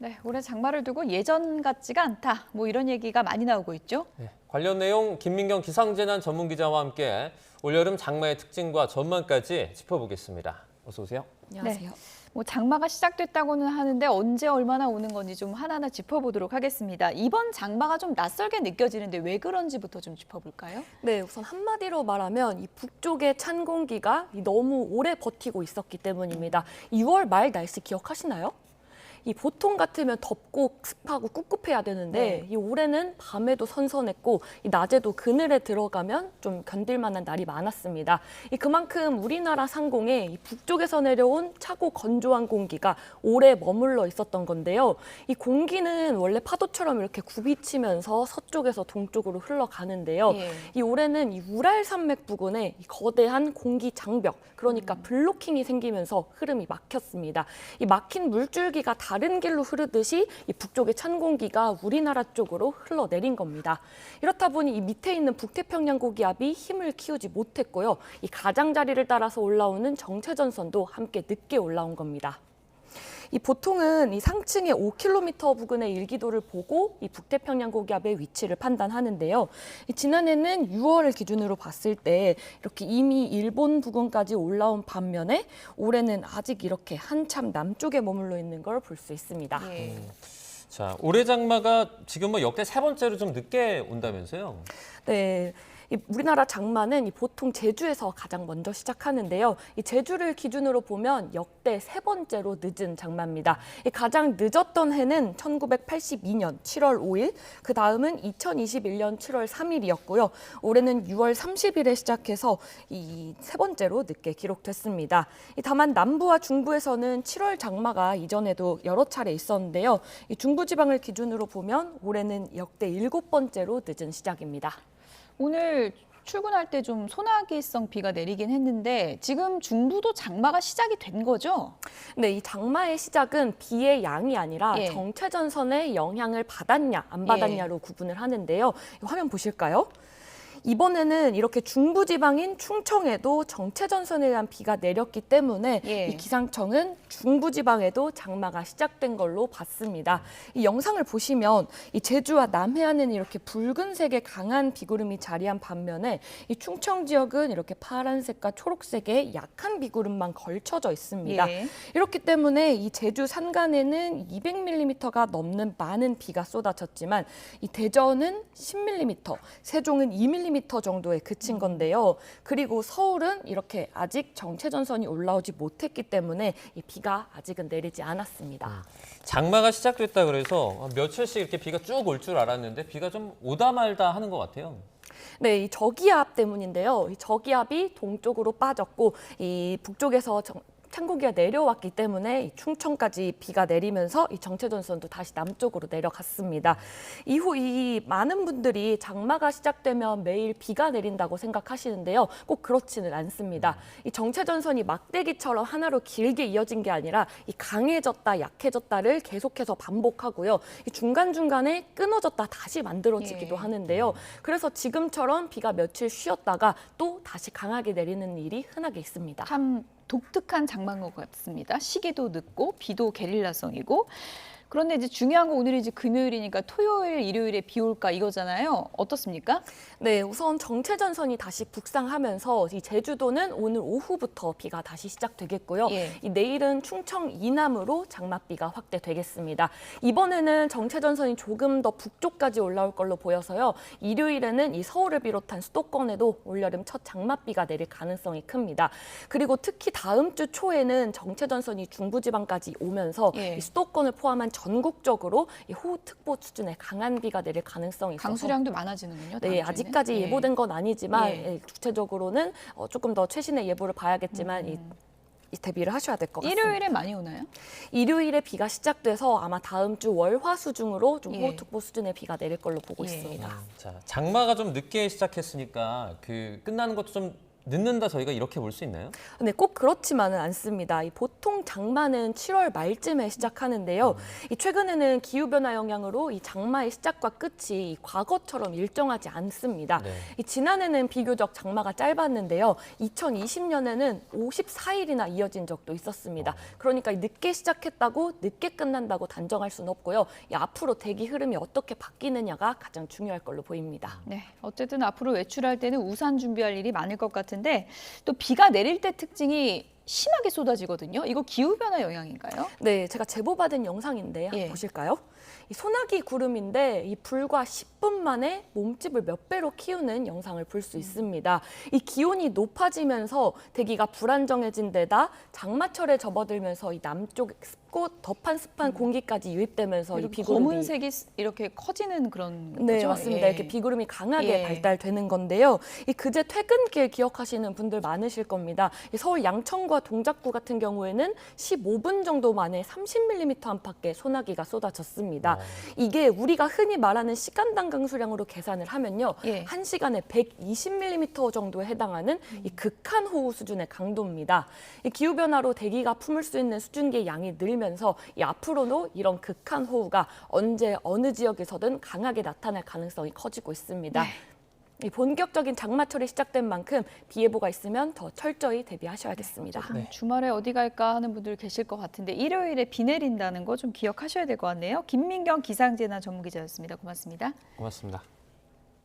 네, 올해 장마를 두고 예전 같지가 않다. 뭐 이런 얘기가 많이 나오고 있죠. 네, 관련 내용 김민경 기상재난 전문기자와 함께 올여름 장마의 특징과 전망까지 짚어보겠습니다. 어서 오세요. 안녕하세요. 네. 뭐 장마가 시작됐다고는 하는데 언제 얼마나 오는 건지 좀 하나하나 짚어보도록 하겠습니다. 이번 장마가 좀 낯설게 느껴지는데 왜 그런지부터 좀 짚어볼까요? 네, 우선 한마디로 말하면 이 북쪽의 찬 공기가 너무 오래 버티고 있었기 때문입니다. 2월 말 날씨 기억하시나요? 이 보통 같으면 덥고 습하고 꿉꿉해야 되는데 이 올해는 밤에도 선선했고 이 낮에도 그늘에 들어가면 좀 견딜 만한 날이 많았습니다. 이 그만큼 우리나라 상공에 이 북쪽에서 내려온 차고 건조한 공기가 오래 머물러 있었던 건데요. 이 공기는 원래 파도처럼 이렇게 굽이치면서 서쪽에서 동쪽으로 흘러가는데요. 이 올해는 이 우랄 산맥 부근에 이 거대한 공기 장벽, 그러니까 블로킹이 생기면서 흐름이 막혔습니다. 이 막힌 물줄기가 다른 길로 흐르듯이 이 북쪽의 찬 공기가 우리나라 쪽으로 흘러내린 겁니다. 이렇다 보니 이 밑에 있는 북태평양 고기압이 힘을 키우지 못했고요. 이 가장자리를 따라서 올라오는 정체전선도 함께 늦게 올라온 겁니다. 이 보통은 이 상층의 5km 부근의 일기도를 보고 이 북태평양 고기압의 위치를 판단하는데요. 지난해는 6월을 기준으로 봤을 때 이렇게 이미 일본 부근까지 올라온 반면에 올해는 아직 이렇게 한참 남쪽에 머물러 있는 걸 볼 수 있습니다. 자, 올해 장마가 지금 뭐 역대 세 번째로 좀 늦게 온다면서요? 네. 우리나라 장마는 보통 제주에서 가장 먼저 시작하는데요. 이 제주를 기준으로 보면 역대 세 번째로 늦은 장마입니다. 가장 늦었던 해는 1982년 7월 5일, 그 다음은 2021년 7월 3일이었고요. 올해는 6월 30일에 시작해서 이 세 번째로 늦게 기록됐습니다. 다만 남부와 중부에서는 7월 장마가 이전에도 여러 차례 있었는데요. 이 중부지방을 기준으로 보면 올해는 역대 7번째로 늦은 시작입니다. 오늘 출근할 때 좀 소나기성 비가 내리긴 했는데 지금 중부도 장마가 시작이 된 거죠? 네, 이 장마의 시작은 비의 양이 아니라 정체전선의 영향을 받았냐 안 받았냐로 구분을 하는데요. 화면 보실까요? 이번에는 이렇게 중부지방인 충청에도 정체전선에 의한 비가 내렸기 때문에 이 기상청은 중부지방에도 장마가 시작된 걸로 봤습니다. 이 영상을 보시면 이 제주와 남해안은 이렇게 붉은색의 강한 비구름이 자리한 반면에 이 충청 지역은 이렇게 파란색과 초록색의 약한 비구름만 걸쳐져 있습니다. 이렇기 때문에 이 제주 산간에는 200mm가 넘는 많은 비가 쏟아졌지만 이 대전은 10mm, 세종은 2mm 정도에 그친 건데요. 그리고 서울은 이렇게 아직 정체전선이 올라오지 못했기 때문에 이 비가 아직은 내리지 않았습니다. 장마가 시작됐다 그래서 며칠씩 이렇게 비가 쭉 올 줄 알았는데 비가 좀 오다 말다 하는 것 같아요. 네, 이 저기압 때문인데요. 이 저기압이 동쪽으로 빠졌고 이 북쪽에서 찬 공기가 내려왔기 때문에 이 충청까지 비가 내리면서 이 정체전선도 다시 남쪽으로 내려갔습니다. 이후 이 많은 분들이 장마가 시작되면 매일 비가 내린다고 생각하시는데요. 꼭 그렇지는 않습니다. 이 정체전선이 막대기처럼 하나로 길게 이어진 게 아니라 이 강해졌다 약해졌다를 계속해서 반복하고요. 이 중간중간에 끊어졌다 다시 만들어지기도 하는데요. 그래서 지금처럼 비가 며칠 쉬었다가 또 다시 강하게 내리는 일이 흔하게 있습니다. 참 독특한 장마인 것 같습니다. 시기도 늦고 비도 게릴라성이고. 그런데 이제 중요한 거 오늘이 이제 금요일이니까 토요일, 일요일에 비 올까 이거잖아요. 어떻습니까? 네, 우선 정체전선이 다시 북상하면서 이 제주도는 오늘 오후부터 비가 다시 시작되겠고요. 이 내일은 충청 이남으로 장맛비가 확대되겠습니다. 이번에는 정체전선이 조금 더 북쪽까지 올라올 걸로 보여서요. 일요일에는 이 서울을 비롯한 수도권에도 올여름 첫 장맛비가 내릴 가능성이 큽니다. 그리고 특히 다음 주 초에는 정체전선이 중부지방까지 오면서 이 수도권을 포함한 전국적으로 이 호우특보 수준의 강한 비가 내릴 가능성이 있어서 강수량도 많아지는군요. 네, 아직까지 예보된 건 아니지만 구체적으로는 조금 더 최신의 예보를 봐야겠지만 이 대비를 하셔야 될 것 같습니다. 일요일에 많이 오나요? 일요일에 비가 시작돼서 아마 다음 주 월화수 중으로 좀 호우특보 수준의 비가 내릴 걸로 보고 있습니다. 자, 장마가 좀 늦게 시작했으니까 그 끝나는 것도 좀 늦는다 저희가 이렇게 볼 수 있나요? 네, 꼭 그렇지만은 않습니다. 이 보통 장마는 7월 말쯤에 시작하는데요. 이 최근에는 기후변화 영향으로 이 장마의 시작과 끝이 이 과거처럼 일정하지 않습니다. 네. 이 지난해는 비교적 장마가 짧았는데요. 2020년에는 54일이나 이어진 적도 있었습니다. 그러니까 이 늦게 시작했다고 늦게 끝난다고 단정할 수는 없고요. 이 앞으로 대기 흐름이 어떻게 바뀌느냐가 가장 중요할 걸로 보입니다. 네, 어쨌든 앞으로 외출할 때는 우산 준비할 일이 많을 것 같은데 또 비가 내릴 때 특징이 심하게 쏟아지거든요. 이거 기후변화 영향인가요? 네, 제가 제보받은 영상인데 한번 예. 보실까요? 이 소나기 구름인데 이 불과 10분 만에 몸집을 몇 배로 키우는 영상을 볼 수 있습니다. 이 기온이 높아지면서 대기가 불안정해진 데다 장마철에 접어들면서 이 남쪽 습고 덥한 습한 공기까지 유입되면서 이 이렇게 비구름이 검은색이 이렇게 커지는 그런 네, 거죠? 맞습니다. 예. 이렇게 비구름이 강하게 예. 발달되는 건데요. 이 그제 퇴근길 기억하시는 분들 많으실 겁니다. 이 서울 양천과 동작구 같은 경우에는 15분 정도 만에 30mm 안팎의 소나기가 쏟아졌습니다. 이게 우리가 흔히 말하는 시간당 강수량으로 계산을 하면요. 예. 1시간에 120mm 정도에 해당하는 이 극한 호우 수준의 강도입니다. 이 기후변화로 대기가 품을 수 있는 수증기의 양이 늘면서 이 앞으로도 이런 극한 호우가 언제 어느 지역에서든 강하게 나타날 가능성이 커지고 있습니다. 네. 이 본격적인 장마철이 시작된 만큼 비 예보가 있으면 더 철저히 대비하셔야겠습니다. 네. 주말에 어디 갈까 하는 분들 계실 것 같은데 일요일에 비 내린다는 거 좀 기억하셔야 될 것 같네요. 김민경 기상재난 전문기자였습니다. 고맙습니다. 고맙습니다.